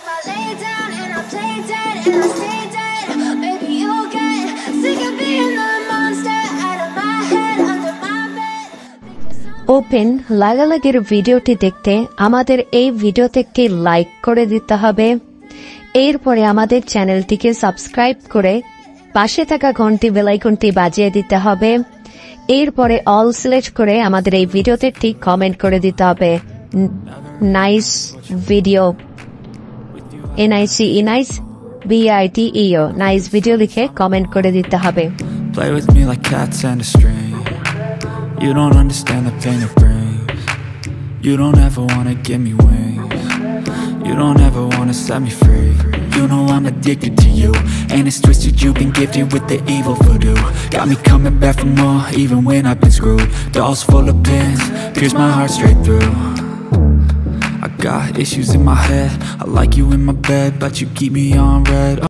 If I lay down and I play dead and I stay dead, maybe you'll get sick of being the monster out of my head, under my bed. Open লাগালাগির ভিডিওটি দেখতে আমাদের এই ভিডিওতে একটি like করে দিতে হবে। এরপরে আমাদের চ্যানেলটিকে সাবস্ক্রাইব করে পাশে থাকা ঘন্টি বেল আইকনটি বাজিয়ে দিতে হবে। এরপরে অল সিলেক্ট করে আমাদের এই ভিডিওতে একটি কমেন্ট করে দিতে হবে nice video, NICE nice BITEO nice video লিখে কমেন্ট করে দিতে হবে। Play with me like cats and a string. You don't understand the pain it brings. You don't ever wanna give me wings. You don't ever wanna set me free. You know I'm addicted to you, and it's twisted, you've been gifted with the evil voodoo. Got me coming back for more, even when I've been screwed. Dolls full of pins, pierce my heart straight through. I got issues in my head, I like you in my bed, but you keep me on red.